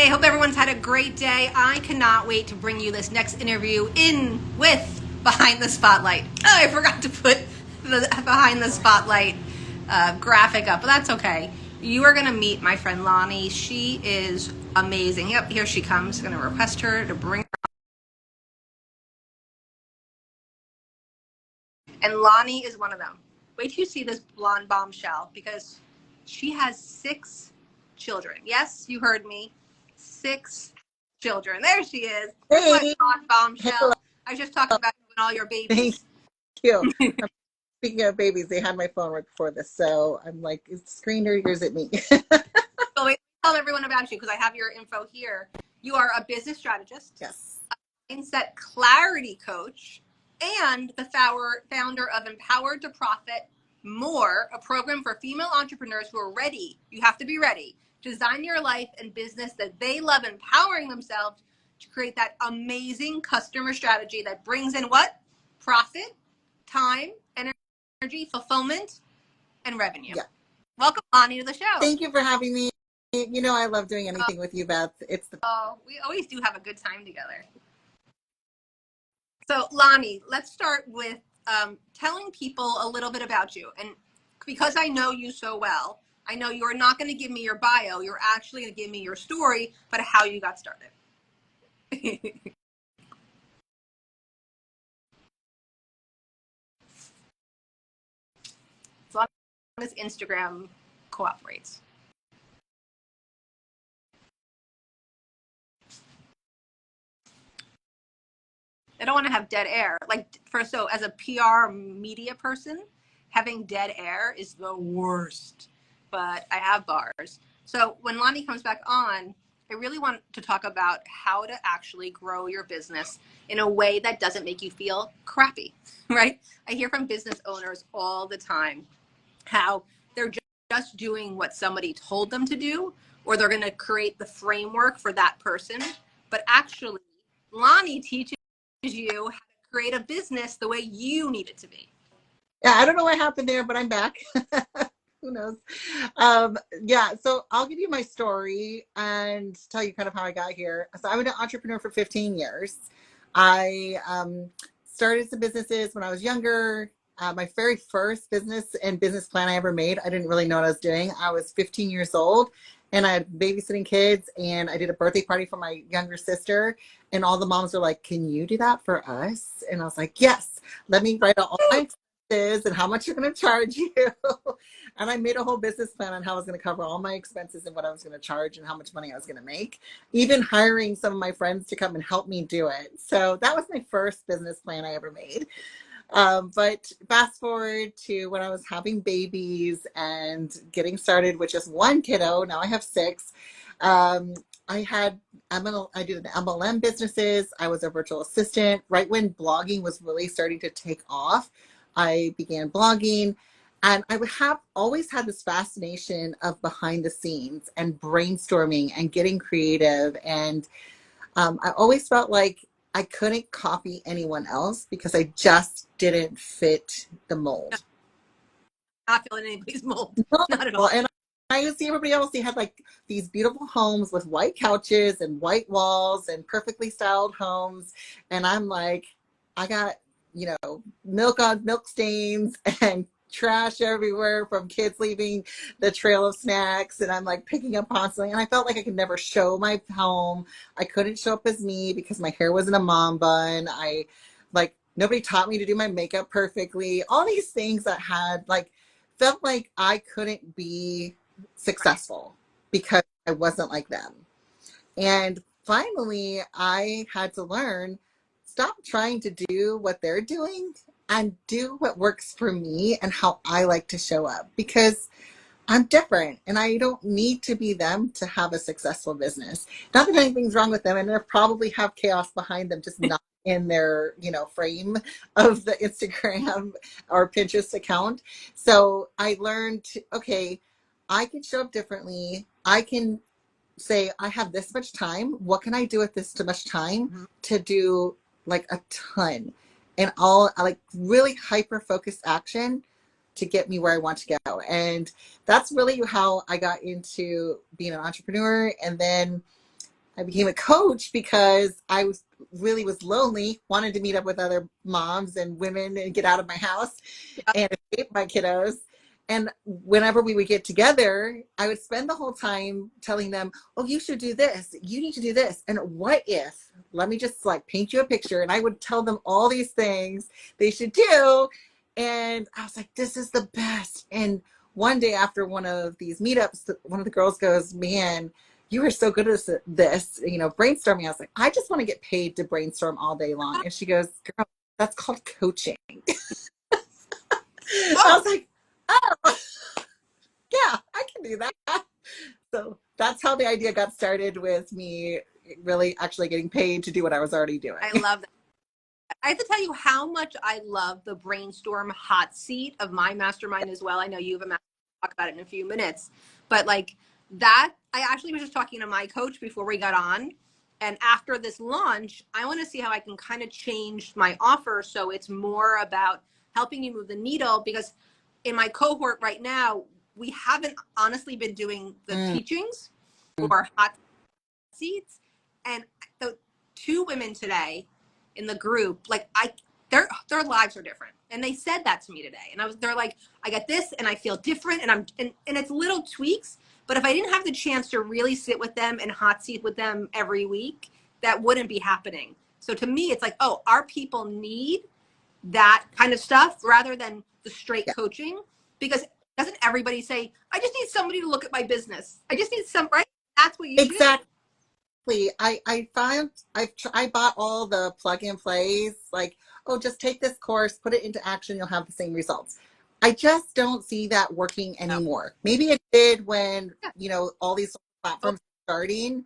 Hey, hope everyone's had a great day. I cannot wait to bring you this next interview in with Behind the Spotlight. Oh, I forgot to put the Behind the Spotlight graphic up, but that's okay. You are going to meet my friend Lani. She is amazing. Yep, here she comes. I'm going to request her to bring her on. And Lani is one of them. Wait till you see this blonde bombshell, because she has 6 children. Yes, you heard me. 6 children. There she is. Hey. My blonde bombshell. I was just talking about you and all your babies. Thank you. Speaking of babies, they had my phone right before this, so I'm like, screen readers at me. So wait, tell everyone about you, because I have your info here. You are a business strategist. Yes. A mindset clarity coach, and the founder of Empowered to Profit M.O.R.E, a program for female entrepreneurs who are ready. You have to be ready. Design your life and business that they love, empowering themselves to create that amazing customer strategy that brings in what? Profit, time, energy, fulfillment, and revenue. Yeah. Welcome, Lani, to the show. Thank you for having me. You know I love doing anything with you, Beth. We always do have a good time together. So, Lani, let's start with telling people a little bit about you. And because I know you so well, I know you're not going to give me your bio. You're actually going to give me your story, but how you got started. So, as Instagram cooperates. I don't want to have dead air. So as a PR media person, having dead air is the worst. But I have bars. So when Lani comes back on, I really want to talk about how to actually grow your business in a way that doesn't make you feel crappy, right? I hear from business owners all the time how they're just doing what somebody told them to do, or they're going to create the framework for that person. But actually, Lani teaches you how to create a business the way you need it to be. Yeah, I don't know what happened there, but I'm back. Who knows? Yeah, so I'll give you my story and tell you kind of how I got here. So I was an entrepreneur for 15 years. I started some businesses when I was younger. My very first business and business plan I ever made, I didn't really know what I was doing. I was 15 years old. And I had babysitting kids, and I did a birthday party for my younger sister. And all the moms were like, "Can you do that for us?" And I was like, "Yes, let me write out all my expenses and how much you're going to charge you." And I made a whole business plan on how I was going to cover all my expenses and what I was going to charge and how much money I was going to make, even hiring some of my friends to come and help me do it. So that was my first business plan I ever made. But fast forward to when I was having babies and getting started with just one kiddo. Now I have 6. I did MLM businesses. I was a virtual assistant. Right when blogging was really starting to take off, I began blogging. And I have always had this fascination of behind the scenes and brainstorming and getting creative. And I always felt like I couldn't copy anyone else because I just didn't fit the mold. Not feeling anybody's mold. Not at all. And I would see everybody else. They had like these beautiful homes with white couches and white walls and perfectly styled homes. And I'm like, I got, milk stains and trash everywhere from kids leaving the trail of snacks, and I'm like picking up constantly, and I felt like I could never show my home. I couldn't show up as me because my hair wasn't a mom bun. Nobody taught me to do my makeup perfectly. All these things that felt like I couldn't be successful because I wasn't like them. And finally I had to learn, stop trying to do what they're doing and do what works for me and how I like to show up, because I'm different and I don't need to be them to have a successful business. Not that anything's wrong with them, and they probably have chaos behind them, just not in their, frame of the Instagram or Pinterest account. So I learned, okay, I can show up differently. I can say, I have this much time. What can I do with this much time to do like a ton? And all really hyper focused action to get me where I want to go. And that's really how I got into being an entrepreneur. And then I became a coach because I was lonely, wanted to meet up with other moms and women and get out of my house and escape my kiddos. And whenever we would get together, I would spend the whole time telling them, oh, you should do this. You need to do this. And what if, let me just like paint you a picture. And I would tell them all these things they should do. And I was like, this is the best. And one day after one of these meetups, one of the girls goes, man, you are so good at this, brainstorming. I was like, I just want to get paid to brainstorm all day long. And she goes, girl, that's called coaching. I was like, oh, yeah, I can do that. So that's how the idea got started, with me really actually getting paid to do what I was already doing. I love that. I have to tell you how much I love the brainstorm hot seat of my mastermind as well. I know you have a mastermind, talk about it in a few minutes, but like that, I actually was just talking to my coach before we got on. And after this launch, I want to see how I can kind of change my offer so it's more about helping you move the needle, because in my cohort right now, we haven't honestly been doing the teachings or hot seats. And the two women today in the group, like their lives are different. And they said that to me today. And they're like, I got this and I feel different. And it's little tweaks. But if I didn't have the chance to really sit with them and hot seat with them every week, that wouldn't be happening. So to me, it's like, oh, our people need that kind of stuff rather than the straight coaching, because doesn't everybody say, I just need somebody to look at my business. I just need some, right? That's what you exactly. I found I bought all the plug and plays, like, oh, just take this course, put it into action, you'll have the same results. I just don't see that working anymore. Maybe it did when, all these platforms are starting,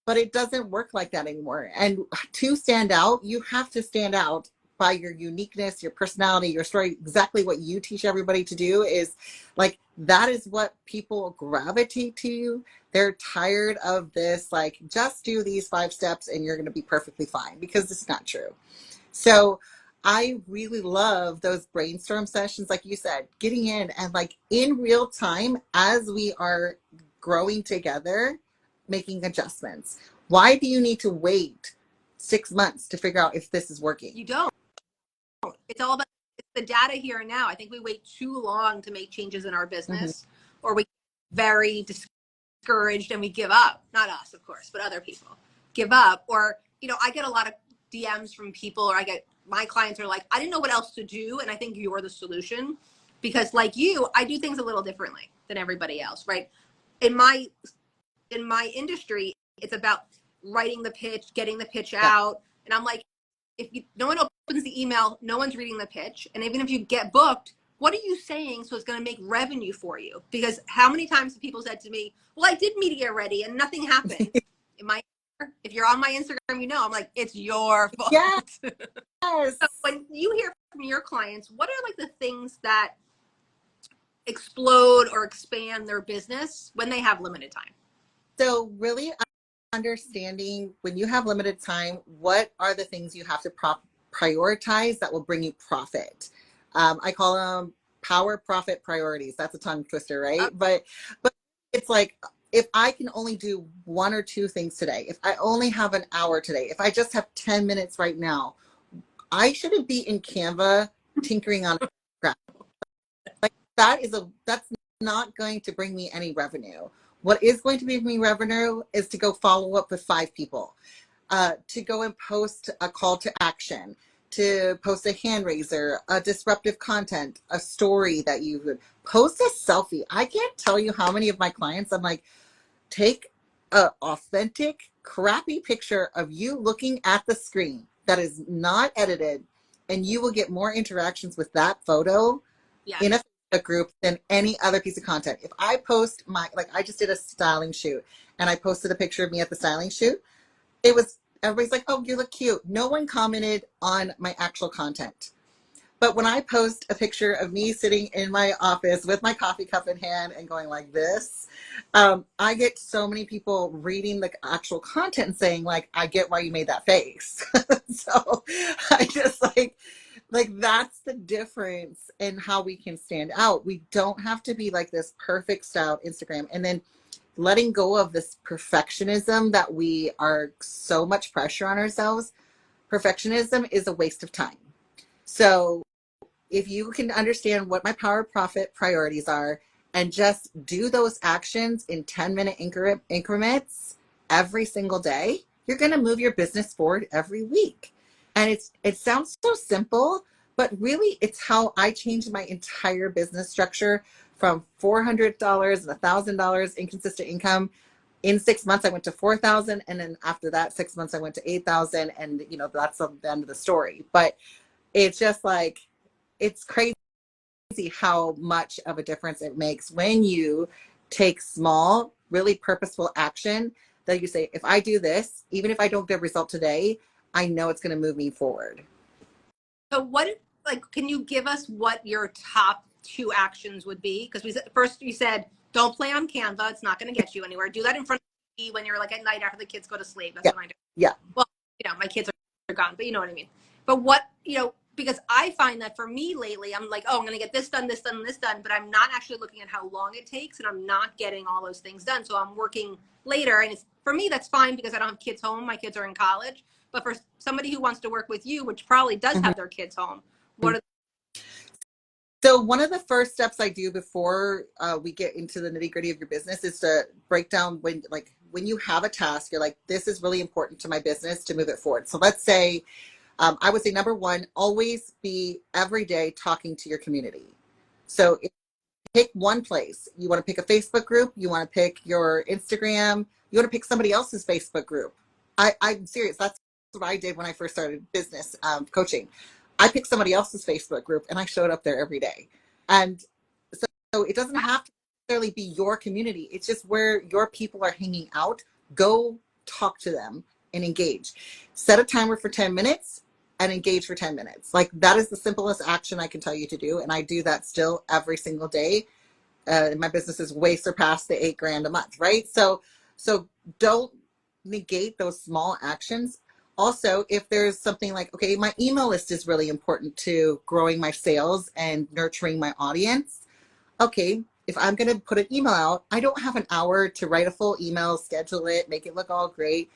but it doesn't work like that anymore. And to stand out, you have to stand out by your uniqueness, your personality, your story. Exactly what you teach everybody to do is like, that is what people gravitate to you. They're tired of this, like, just do these 5 steps and you're going to be perfectly fine, because it's not true. So I really love those brainstorm sessions, like you said, getting in and like in real time as we are growing together, making adjustments. Why do you need to wait 6 months to figure out if this is working? You don't. It's all about the data here and now. I think we wait too long to make changes in our business, or we get very discouraged and we give up. Not us, of course, but other people give up. Or, I get a lot of DMs from people, or my clients are like, I didn't know what else to do. And I think you're the solution, because like you, I do things a little differently than everybody else, right? In my industry, it's about writing the pitch, getting the pitch out. And I'm like, no one opens the email, no one's reading the pitch. And even if you get booked, what are you saying so it's going to make revenue for you? Because how many times have people said to me, well, I did media ready and nothing happened. If you're on my Instagram, I'm like, it's your fault. Yes. So when you hear from your clients, what are like the things that explode or expand their business when they have limited time? So really understanding, when you have limited time, what are the things you have to prioritize that will bring you profit? I call them power, profit, priorities. That's a tongue twister, right? But it's like, if I can only do 1 or 2 things today, if I only have an hour today, if I just have 10 minutes right now, I shouldn't be in Canva tinkering on a graphic. Like that's not going to bring me any revenue. What is going to bring me revenue is to go follow up with 5 people, to go and post a call to action, to post a hand raiser, a disruptive content, a story that you would post, a selfie. I can't tell you how many of my clients, I'm like, take an authentic, crappy picture of you looking at the screen that is not edited, and you will get more interactions with that photo in a group than any other piece of content. If I post I just did a styling shoot and I posted a picture of me at the styling shoot, everybody's like, oh, you look cute. No one commented on my actual content. But when I post a picture of me sitting in my office with my coffee cup in hand and going like this, I get so many people reading the actual content and saying like, I get why you made that face. So I just like that's the difference in how we can stand out. We don't have to be like this perfect style Instagram. And then letting go of this perfectionism that we are so much pressure on ourselves. Perfectionism is a waste of time. So if you can understand what my power of profit priorities are and just do those actions in 10-minute increments every single day, you're going to move your business forward every week. And it sounds so simple, but really it's how I changed my entire business structure from $400 and $1,000 inconsistent income. In 6 months, I went to 4,000. And then after that, 6 months, I went to 8,000. And, that's the end of the story. But it's just like, it's crazy how much of a difference it makes when you take small, really purposeful action that you say, if I do this, even if I don't get a result today, I know it's going to move me forward. So can you give us what your top 2 actions would be? Because first you said, don't play on Canva. It's not going to get you anywhere. Do that in front of me when you're like at night after the kids go to sleep. That's what I do. Yeah. Well, my kids are gone, but you know what I mean. But because I find that for me lately, I'm like, oh, I'm going to get this done, this done, and this done, but I'm not actually looking at how long it takes, and I'm not getting all those things done. So I'm working later, and for me, that's fine because I don't have kids home. My kids are in college. But for somebody who wants to work with you, which probably does have their kids home, what are So one of the first steps I do before we get into the nitty gritty of your business is to break down when you have a task, you're like, this is really important to my business to move it forward. So let's say, I would say number 1, always be every day talking to your community. So pick one place. You want to pick a Facebook group. You want to pick your Instagram. You want to pick somebody else's Facebook group. I'm serious. That's what I did when I first started business coaching. I picked somebody else's Facebook group and I showed up there every day. And so it doesn't have to necessarily be your community. It's just where your people are hanging out. Go talk to them and engage. Set a timer for 10 minutes and engage for 10 minutes. Like, that is the simplest action I can tell you to do. And I do that still every single day. My business is way surpassed the $8,000 a month, right? So don't negate those small actions. Also, if there's something like, okay, my email list is really important to growing my sales and nurturing my audience. Okay, if I'm going to put an email out, I don't have an hour to write a full email, schedule it, make it look all great.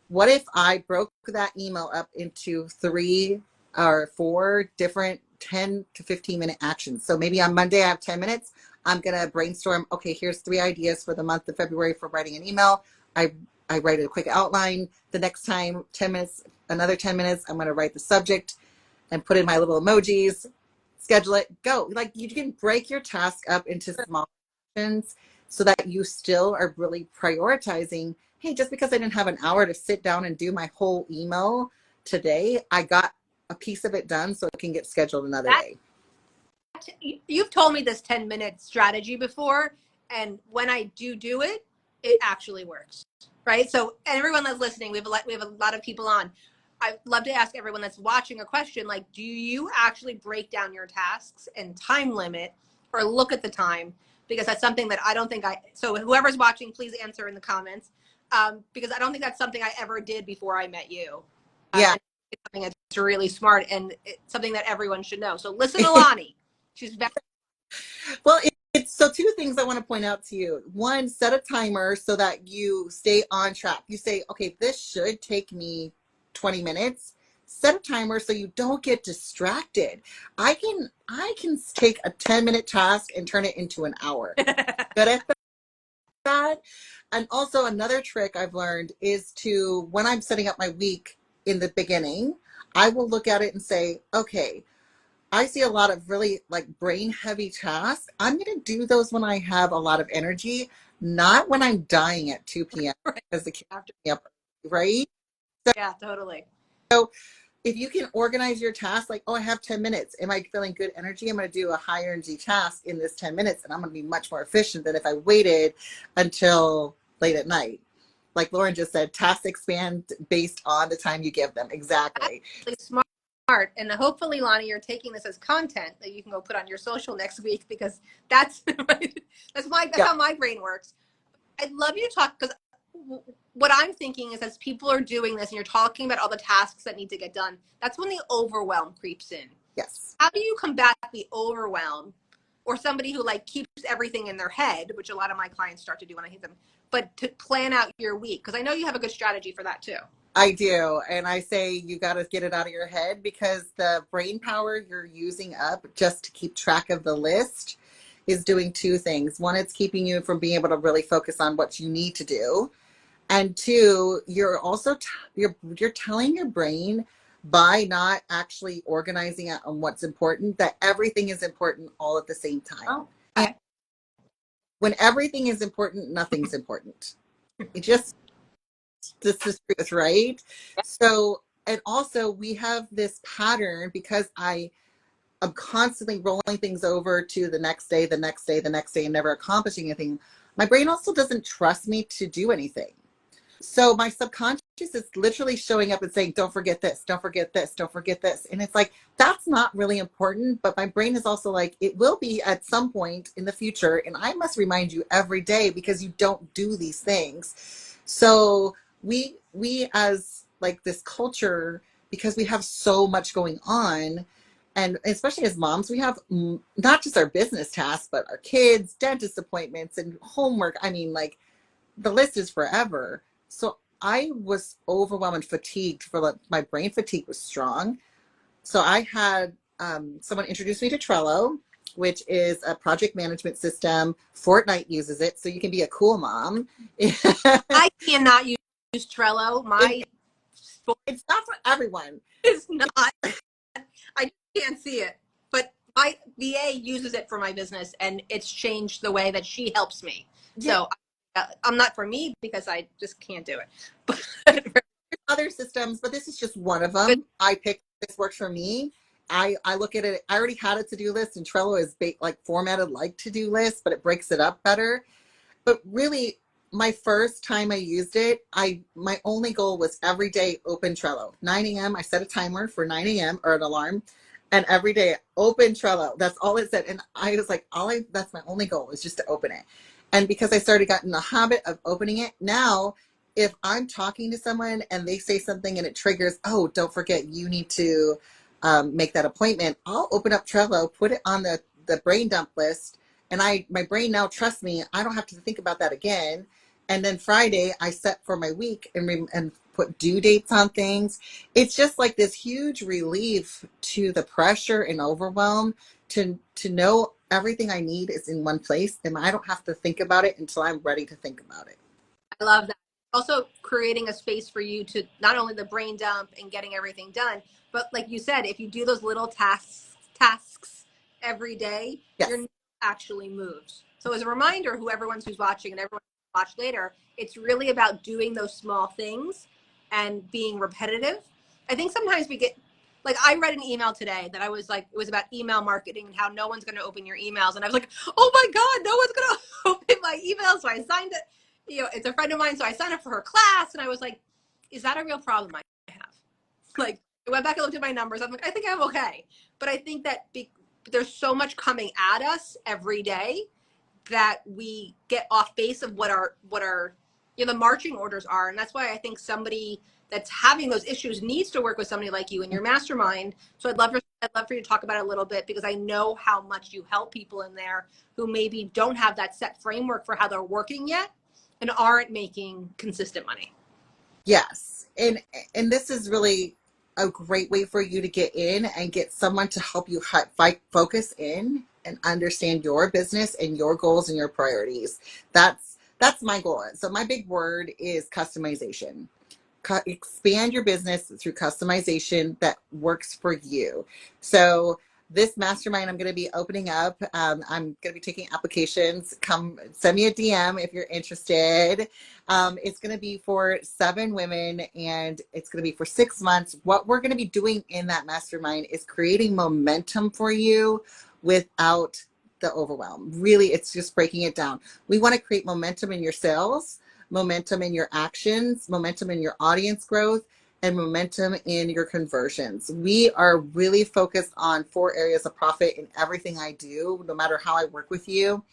What if I broke that email up into 3 or 4 different 10 to 15 minute actions? So maybe on Monday I have 10 minutes. I'm going to brainstorm, okay, here's 3 ideas for the month of February for writing an email. I write a quick outline. The next time, 10 minutes, another 10 minutes, I'm going to write the subject and put in my little emojis, schedule it, go. Like, you can break your task up into small actions so that you still are really prioritizing, hey, just because I didn't have an hour to sit down and do my whole email today, I got a piece of it done so it can get scheduled another day. You've told me this 10-minute strategy before, and when I do it, it actually works, right? So, and everyone that's listening, we have a lot of people on. I'd love to ask everyone that's watching a question, like, do you actually break down your tasks and time limit, or look at the time? Because that's something that I don't think so whoever's watching, please answer in the comments, because I don't think that's something I ever did before I met you. Yeah. It's something that's really smart, and it's something that everyone should know. So listen to Lani. She's very well, so 2 things I want to point out to you. 1, set a timer so that you stay on track. You say, okay, this should take me 20 minutes. Set a timer so you don't get distracted. I can take a 10-minute task and turn it into an hour. Good at that. And also another trick I've learned is to, when I'm setting up my week in the beginning, I will look at it and say, okay, I see a lot of really like brain heavy tasks. I'm going to do those when I have a lot of energy, not when I'm dying at 2 p.m. because the kids after me up, right? So, yeah, totally. So if you can organize your tasks, like, oh, I have 10 minutes. Am I feeling good energy? I'm going to do a high energy task in this 10 minutes, and I'm going to be much more efficient than if I waited until late at night. Like Lauren just said, tasks expand based on the time you give them. Exactly. Smart. And hopefully, Lani, you're taking this as content that you can go put on your social next week, because that's how my brain works. I'd love you to talk, because what I'm thinking is, as people are doing this and you're talking about all the tasks that need to get done, that's when the overwhelm creeps in. Yes. How do you combat the overwhelm, or somebody who like keeps everything in their head, which a lot of my clients start to do when I hit them? but to plan out your week, because I know you have a good strategy for that too. I do. And I say you got to get it out of your head, because the brain power you're using up just to keep track of the list is doing two things. One, it's keeping you from being able to really focus on what you need to do. And two, you're also you're telling your brain, by not actually organizing it on what's important, that everything is important all at the same time. Oh, And okay. when everything is important, nothing's important. It just, this is truth, right? So, and also we have this pattern, because I'm constantly rolling things over to the next day, the next day, the next day, and never accomplishing anything. My brain also doesn't trust me to do anything. So my subconscious is literally showing up and saying, don't forget this, don't forget this, don't forget this. And it's like, that's not really important. But my brain is also like, it will be at some point in the future. And I must remind you every day, because you don't do these things. So we as like this culture, because we have so much going on, and especially as moms, we have not just our business tasks, but our kids, dentist appointments, and homework. I mean, like, the list is forever. So I was overwhelmed and fatigued, my brain fatigue was strong. So I had someone introduce me to Trello, which is a project management system. Fortnite uses it, so you can be a cool mom. I cannot use Trello. It's not for everyone. It's not. I can't see it. But my VA uses it for my business, and it's changed the way that she helps me. Yeah. So I'm not for me, because I just can't do it. But other systems, but this is just one of them. I picked, this works for me. I look at it, I already had a to-do list, and Trello is like formatted like to-do list, but it breaks it up better. But really, my first time I used it, my only goal was every day open Trello. 9 a.m. I set a timer for 9 a.m. or an alarm. And every day open Trello. That's all it said. And I was like, that's my only goal, is just to open it. And because I started getting the habit of opening it, now if I'm talking to someone and they say something and it triggers, oh, don't forget, you need to make that appointment, I'll open up Trello, put it on the brain dump list, and my brain now trusts me. I don't have to think about that again. And then Friday, I set for my week and put due dates on things. It's just like this huge relief to the pressure and overwhelm to know everything I need is in one place, and I don't have to think about it until I'm ready to think about it. I love that. Also creating a space for you to not only the brain dump and getting everything done, but like you said, if you do those little tasks every day, yes, your needle actually moves. So as a reminder, who's watching and everyone who watch later, it's really about doing those small things and being repetitive. I think sometimes we get, like, I read an email today that I was like, it was about email marketing and how no one's going to open your emails. And I was like, oh my God, no one's going to open my email. So I signed it. It's a friend of mine. So I signed up for her class, and I was like, is that a real problem I have? Like, I went back and looked at my numbers. I'm like, I think I'm okay. But I think that there's so much coming at us every day that we get off base of what our the marching orders are. And that's why I think somebody that's having those issues needs to work with somebody like you in your mastermind. So I'd love for you to talk about it a little bit, because I know how much you help people in there who maybe don't have that set framework for how they're working yet and aren't making consistent money. Yes. And this is really a great way for you to get in and get someone to help you focus in and understand your business and your goals and your priorities. That's my goal. So my big word is customization. Expand your business through customization that works for you. So this mastermind I'm going to be opening up. I'm going to be taking applications. Come send me a DM if you're interested. It's going to be for 7 women, and it's going to be for 6 months. What we're going to be doing in that mastermind is creating momentum for you without the overwhelm. Really, it's just breaking it down. We want to create momentum in your sales, momentum in your actions, momentum in your audience growth, and momentum in your conversions. We are really focused on 4 areas of profit in everything I do, no matter how I work with you.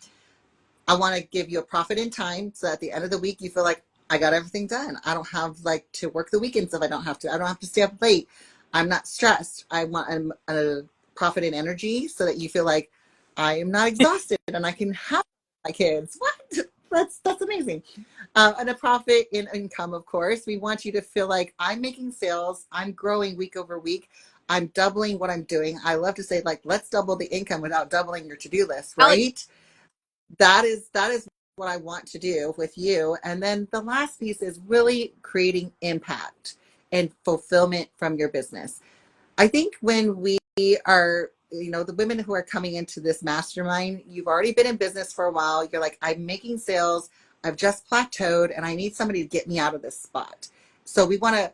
I want to give you a profit in time, so at the end of the week, you feel like I got everything done. I don't have to work the weekends if I don't have to. I don't have to stay up late. I'm not stressed. I want a profit in energy, so that you feel like I am not exhausted and I can have my kids. What? That's amazing. And a profit in income, of course. We want you to feel like I'm making sales, I'm growing week over week, I'm doubling what I'm doing. I love to say, like, let's double the income without doubling your to-do list, right? That is what I want to do with you. And then the last piece is really creating impact and fulfillment from your business. I think when we are, the women who are coming into this mastermind, you've already been in business for a while. You're like, I'm making sales. I've just plateaued and I need somebody to get me out of this spot. So we want to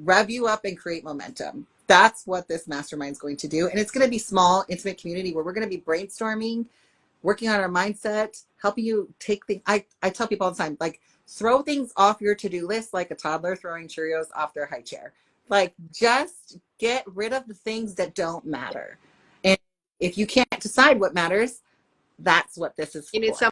rev you up and create momentum. That's what this mastermind is going to do. And it's going to be small, intimate community where we're going to be brainstorming, working on our mindset, helping you take things. I tell people all the time, like, throw things off your to-do list like a toddler throwing Cheerios off their high chair. Like, just get rid of the things that don't matter. And if you can't decide what matters, that's what this is You need for.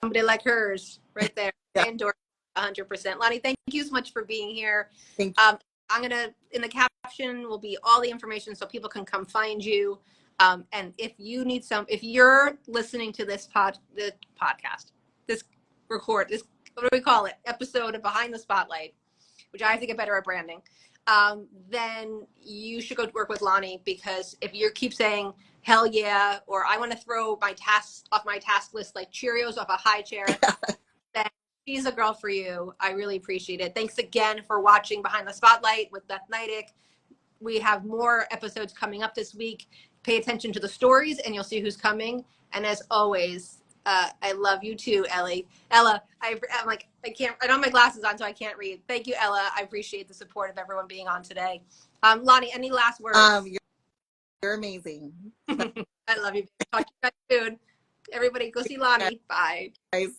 somebody like hers right there. Yeah. I endorse 100%. Lani, thank you so much for being here. Thank you. I'm going to, in the caption will be all the information so people can come find you. And if you're listening to this podcast, this what do we call it? Episode of Behind the Spotlight, which I have to get better at branding. Then you should go work with Lani, because if you keep saying, hell yeah, or I want to throw my tasks off my task list like Cheerios off a high chair, then she's a girl for you. I really appreciate it. Thanks again for watching Behind the Spotlight with Beth Neidick. We have more episodes coming up this week. Pay attention to the stories and you'll see who's coming. And as always, I love you too, Ella. I'm like, I don't have my glasses on, so I can't read. Thank you, Ella. I appreciate the support of everyone being on today. Lani, any last words? You're amazing. I love you. Talk to you guys soon. Everybody go see Lani. Bye. Guys.